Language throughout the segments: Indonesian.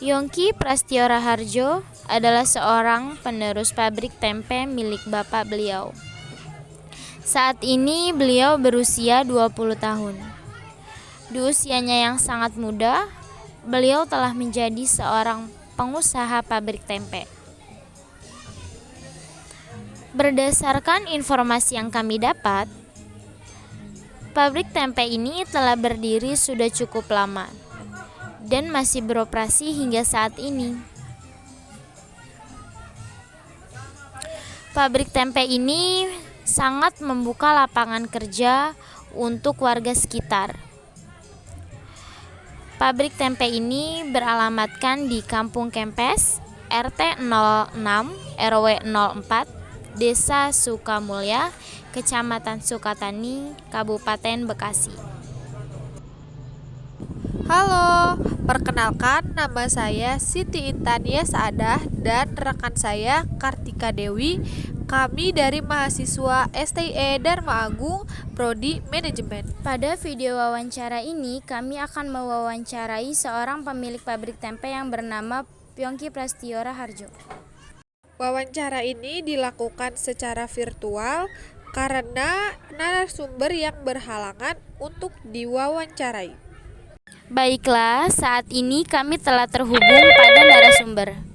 Yongki Prastyo Raharjo adalah seorang penerus pabrik tempe milik bapak beliau. Saat ini beliau berusia 20 tahun. Di usianya yang sangat muda, beliau telah menjadi seorang pengusaha pabrik tempe. Berdasarkan informasi yang kami dapat, pabrik tempe ini telah berdiri sudah cukup lama dan masih beroperasi hingga saat ini. Pabrik tempe ini sangat membuka lapangan kerja untuk warga sekitar. Pabrik tempe ini beralamatkan di Kampung Kempes, RT 06, RW 04, Desa Sukamulya, Kecamatan Sukatani, Kabupaten Bekasi. Halo, perkenalkan nama saya Siti Intania Saadah dan rekan saya Kartika Dewi. Kami dari mahasiswa STIE Dharma Agung, Prodi Manajemen. Pada video wawancara ini, kami akan mewawancarai seorang pemilik pabrik tempe yang bernama Yongki Prastyo Raharjo. Wawancara ini dilakukan secara virtual karena narasumber yang berhalangan untuk diwawancarai. Baiklah, saat ini kami telah terhubung pada narasumber.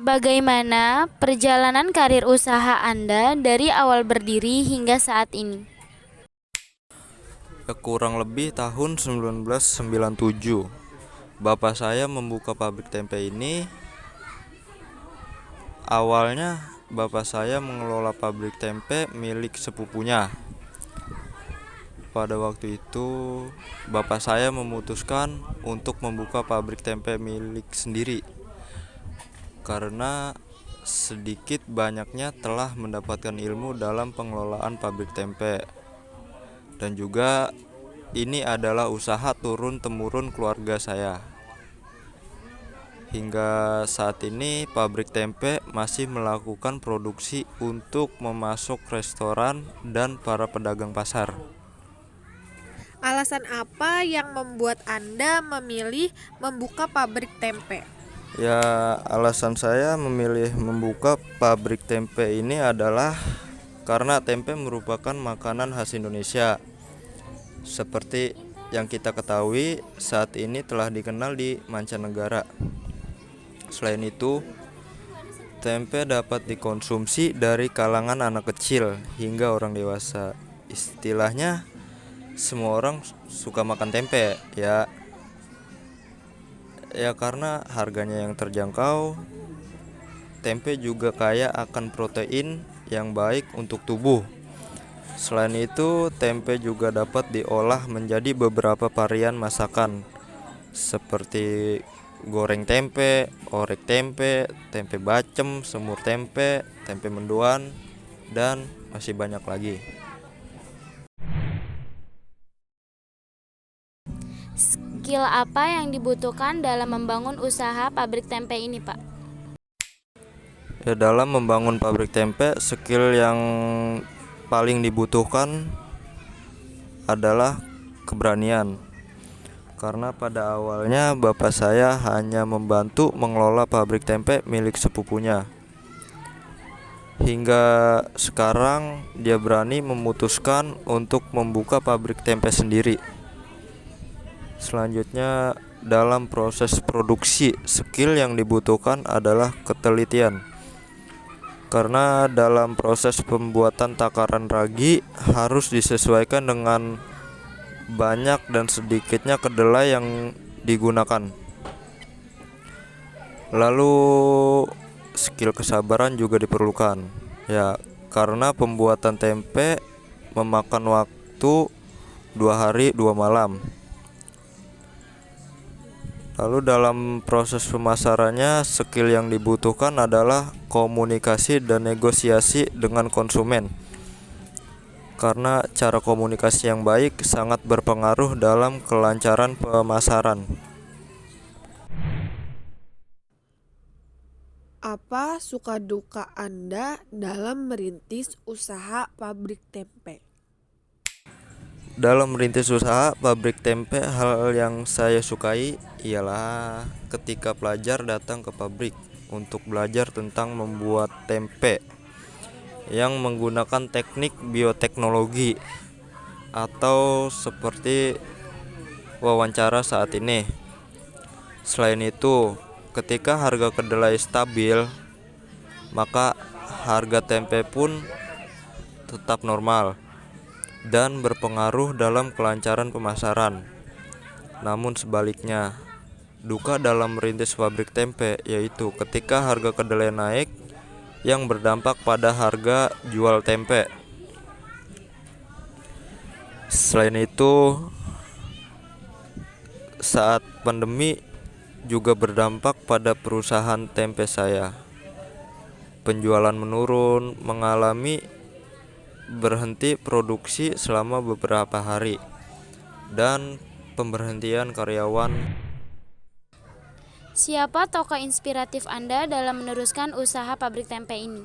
Bagaimana perjalanan karir usaha Anda dari awal berdiri hingga saat ini? Kurang lebih tahun 1997, bapak saya membuka pabrik tempe ini. Awalnya bapak saya mengelola pabrik tempe milik sepupunya. Pada waktu itu bapak saya memutuskan untuk membuka pabrik tempe milik sendiri karena sedikit banyaknya telah mendapatkan ilmu dalam pengelolaan pabrik tempe. Dan juga ini adalah usaha turun-temurun keluarga saya. Hingga saat ini pabrik tempe masih melakukan produksi untuk memasok restoran dan para pedagang pasar. Alasan apa yang membuat Anda memilih membuka pabrik tempe? Ya, alasan saya memilih membuka pabrik tempe ini adalah karena tempe merupakan makanan khas Indonesia. Seperti yang kita ketahui, saat ini telah dikenal di mancanegara. Selain itu, tempe dapat dikonsumsi dari kalangan anak kecil hingga orang dewasa. Istilahnya, semua orang suka makan tempe, ya. Ya karena harganya yang terjangkau, tempe juga kaya akan protein yang baik untuk tubuh. Selain itu, tempe juga dapat diolah menjadi beberapa varian masakan seperti goreng tempe, orek tempe, tempe bacem, semur tempe, tempe mendoan, dan masih banyak lagi. Skill apa yang dibutuhkan dalam membangun usaha pabrik tempe ini, Pak? Ya, dalam membangun pabrik tempe, skill yang paling dibutuhkan adalah keberanian. Karena pada awalnya bapak saya hanya membantu mengelola pabrik tempe milik sepupunya. Hingga sekarang dia berani memutuskan untuk membuka pabrik tempe sendiri. Selanjutnya, dalam proses produksi, skill yang dibutuhkan adalah ketelitian. Karena dalam proses pembuatan takaran ragi harus disesuaikan dengan banyak dan sedikitnya kedelai yang digunakan. Lalu skill kesabaran juga diperlukan. Ya, karena pembuatan tempe memakan waktu 2 hari 2 malam. Lalu dalam proses pemasarannya, skill yang dibutuhkan adalah komunikasi dan negosiasi dengan konsumen. Karena cara komunikasi yang baik sangat berpengaruh dalam kelancaran pemasaran. Apa suka duka Anda dalam merintis usaha pabrik tempe? Dalam merintis usaha pabrik tempe, hal yang saya sukai ialah ketika pelajar datang ke pabrik untuk belajar tentang membuat tempe yang menggunakan teknik bioteknologi atau seperti wawancara saat ini. Selain itu, ketika harga kedelai stabil, maka harga tempe pun tetap normal dan berpengaruh dalam kelancaran pemasaran. Namun sebaliknya, duka dalam merintis pabrik tempe yaitu ketika harga kedelai naik yang berdampak pada harga jual tempe. Selain itu, saat pandemi juga berdampak pada perusahaan tempe saya. Penjualan menurun, mengalami berhenti produksi selama beberapa hari, dan pemberhentian karyawan. Siapa tokoh inspiratif Anda dalam meneruskan usaha pabrik tempe ini?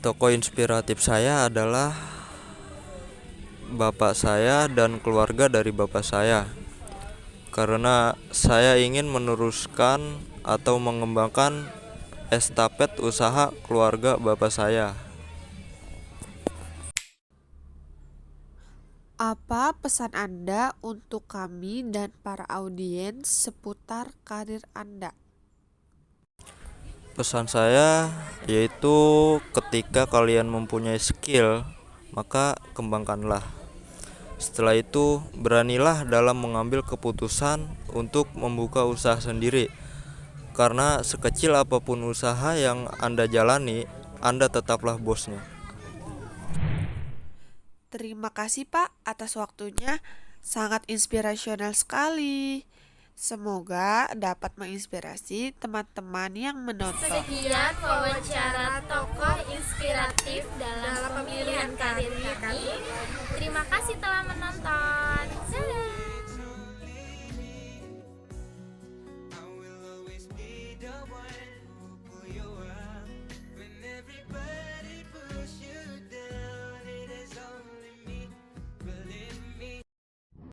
Tokoh inspiratif saya adalah bapak saya dan keluarga dari bapak saya, karena saya ingin meneruskan atau mengembangkan estafet usaha keluarga bapak saya. Apa pesan Anda untuk kami dan para audiens seputar karir Anda? Pesan saya yaitu ketika kalian mempunyai skill, maka kembangkanlah. Setelah itu, beranilah dalam mengambil keputusan untuk membuka usaha sendiri. Karena sekecil apapun usaha yang Anda jalani, Anda tetaplah bosnya. Terima kasih Pak atas waktunya, sangat inspirasional sekali. Semoga dapat menginspirasi teman-teman yang menonton. Sekian wawancara